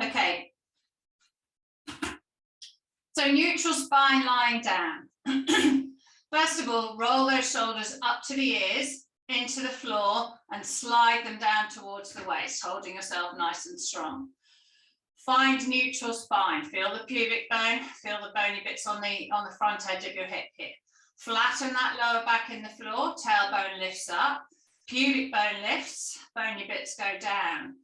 Okay. So neutral spine lying down. First of all, roll those shoulders up to the ears, into the floor, and slide them down towards the waist, holding yourself nice and strong. Find neutral spine. Feel the pubic bone, feel the bony bits on the front edge of your hip here. Flatten that lower back in the floor, tailbone lifts up, pubic bone lifts, bony bits go down.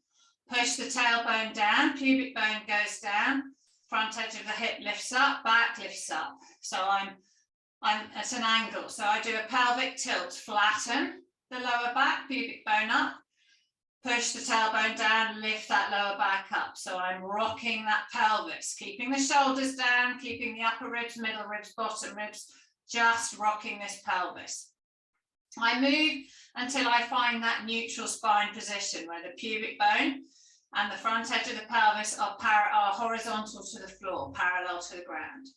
Push the tailbone down, pubic bone goes down, front edge of the hip lifts up, back lifts up. So I'm at an angle. So I do a pelvic tilt, flatten the lower back, pubic bone up, push the tailbone down, lift that lower back up. So I'm rocking that pelvis, keeping the shoulders down, keeping the upper ribs, middle ribs, bottom ribs, just rocking this pelvis. I move until I find that neutral spine position where the pubic bone and the front edge of the pelvis are horizontal to the floor, parallel to the ground.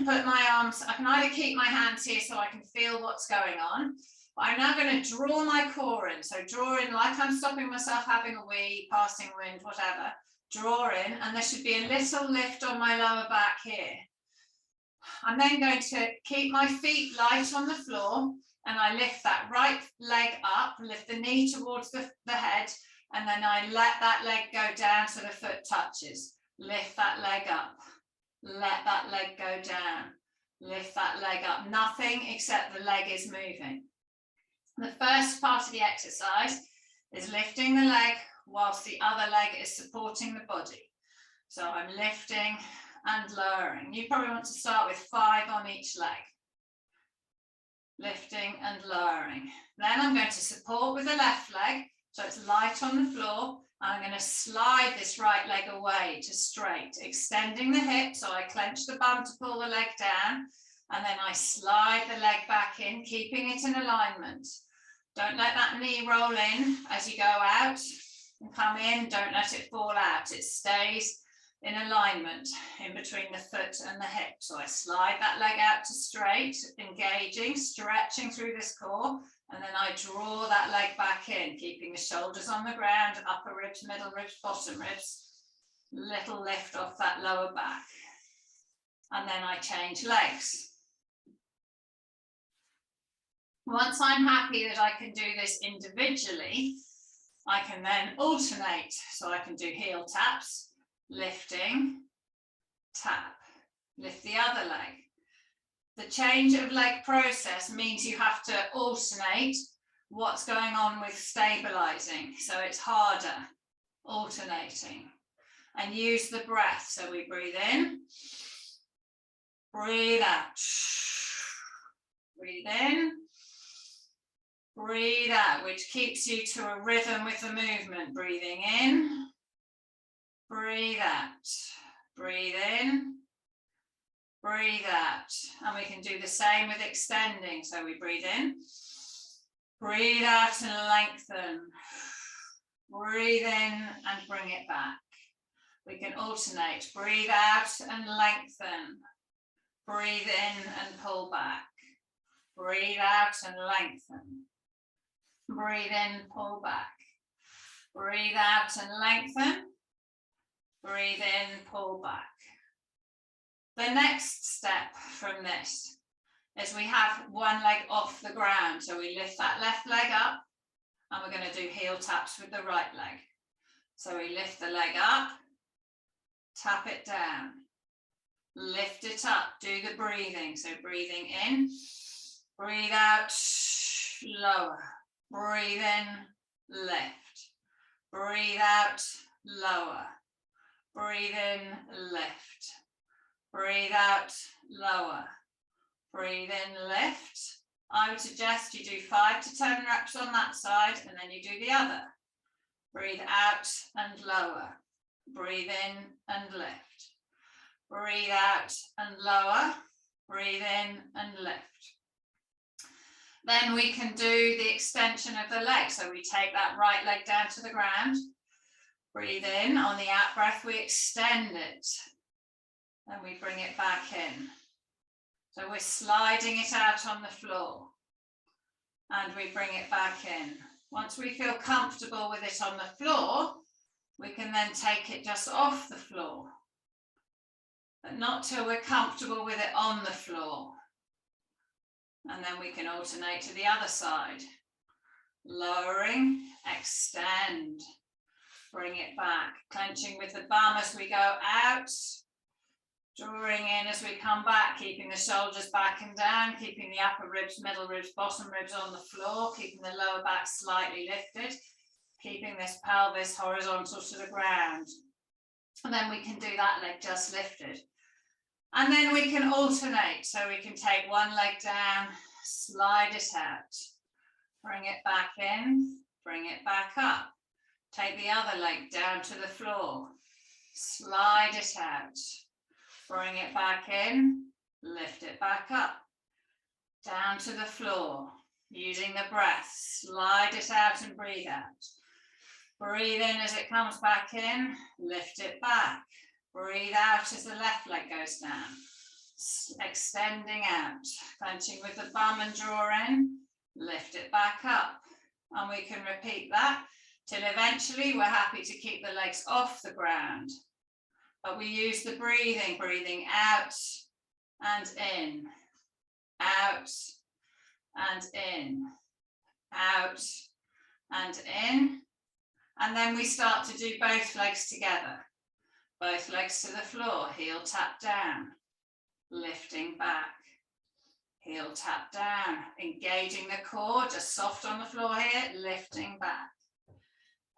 Put my arms, I can either keep my hands here so I can feel what's going on, but I'm now going to draw my core in. So draw in like I'm stopping myself having a wee, passing wind, whatever. Draw in, and there should be a little lift on my lower back here. I'm then going to keep my feet light on the floor, and I lift that right leg up, lift the knee towards the head, and then I let that leg go down so the foot touches. Lift that leg up, let that leg go down, lift that leg up. Nothing except the leg is moving. The first part of the exercise is lifting the leg whilst the other leg is supporting the body. So I'm lifting and lowering. You probably want to start with 5 on each leg. Lifting and lowering. Then I'm going to support with the left leg, so it's light on the floor. I'm going to slide this right leg away to straight, extending the hip, so I clench the bum to pull the leg down, and then I slide the leg back in, keeping it in alignment. Don't let that knee roll in as you go out and come in. Don't let it fall out. It stays in alignment in between the foot and the hip. So I slide that leg out to straight, engaging, stretching through this core, and then I draw that leg back in, keeping the shoulders on the ground, upper ribs, middle ribs, bottom ribs, little lift off that lower back. And then I change legs. Once I'm happy that I can do this individually, I can then alternate. So I can do heel taps, lifting, tap, lift the other leg. The change of leg process means you have to alternate what's going on with stabilizing. So it's harder, alternating. And use the breath. So we breathe in, breathe out, breathe in, breathe out, which keeps you to a rhythm with the movement. Breathing in, breathe out, breathe in, breathe out. And we can do the same with extending. So we breathe in, breathe out and lengthen, breathe in and bring it back. We can alternate, breathe out and lengthen, breathe in and pull back, breathe out and lengthen, breathe in, pull back, breathe out and lengthen, breathe in, pull back. The next step from this is we have one leg off the ground. So we lift that left leg up and we're going to do heel taps with the right leg. So we lift the leg up, tap it down, lift it up, do the breathing. So breathing in, breathe out, lower, breathe in, lift, breathe out, lower, breathe in, lift, breathe out, lower, breathe in, lift. I would suggest you do 5 to 10 reps on that side and then you do the other. Breathe out and lower, breathe in and lift, breathe out and lower, breathe in and lift. Then we can do the extension of the leg. So we take that right leg down to the ground, breathe in, on the out breath we extend it, and we bring it back in. So we're sliding it out on the floor and we bring it back in. Once we feel comfortable with it on the floor, We can then take it just off the floor, but not till we're comfortable with it on the floor. And then we can alternate to the other side. Lowering, extend, bring it back, clenching with the bum as we go out, drawing in as we come back, keeping the shoulders back and down, keeping the upper ribs, middle ribs, bottom ribs on the floor, keeping the lower back slightly lifted, keeping this pelvis horizontal to the ground. And then we can do that leg just lifted. And then we can alternate. So we can take one leg down, slide it out, bring it back in, bring it back up. Take the other leg down to the floor, slide it out, bring it back in, lift it back up, down to the floor, using the breath, slide it out and breathe out. Breathe in as it comes back in, lift it back. Breathe out as the left leg goes down, extending out, clenching with the bum and draw in, lift it back up. And we can repeat that till eventually we're happy to keep the legs off the ground. But we use the breathing out and in, out and in, out and in. And then we start to do both legs together. Both legs to the floor, heel tap down, lifting back, heel tap down, engaging the core, just soft on the floor here, lifting back.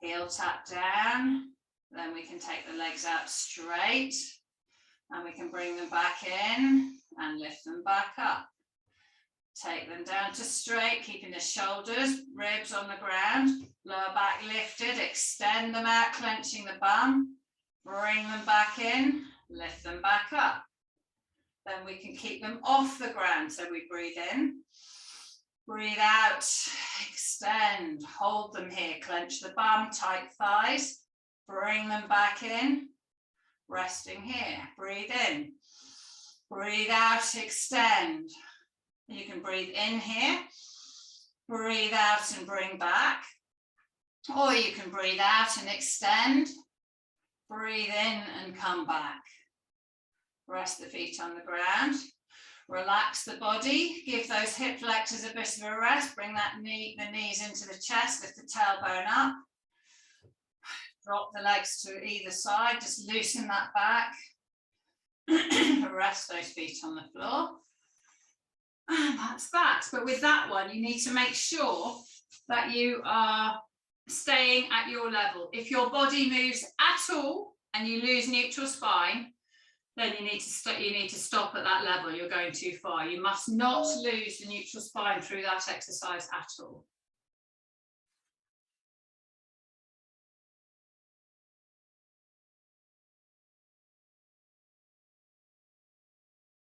Heel tap down, then we can take the legs out straight and we can bring them back in and lift them back up. Take them down to straight, keeping the shoulders, ribs on the ground, lower back lifted, extend them out, clenching the bum. Bring them back in, lift them back up. Then we can keep them off the ground. So we breathe in, breathe out, extend, hold them here, clench the bum, tight thighs, bring them back in, resting here, breathe in, breathe out, extend. You can breathe in here, breathe out and bring back, or you can breathe out and extend. Breathe in and come back. Rest the feet on the ground. Relax the body. Give those hip flexors a bit of a rest. Bring the knees into the chest. Lift the tailbone up. Drop the legs to either side. Just loosen that back. Rest those feet on the floor. And that's that. But with that one, you need to make sure that you are staying at your level. If your body moves at all and you lose neutral spine, then you need to stop at that level. You're going too far. You must not lose the neutral spine through that exercise at all.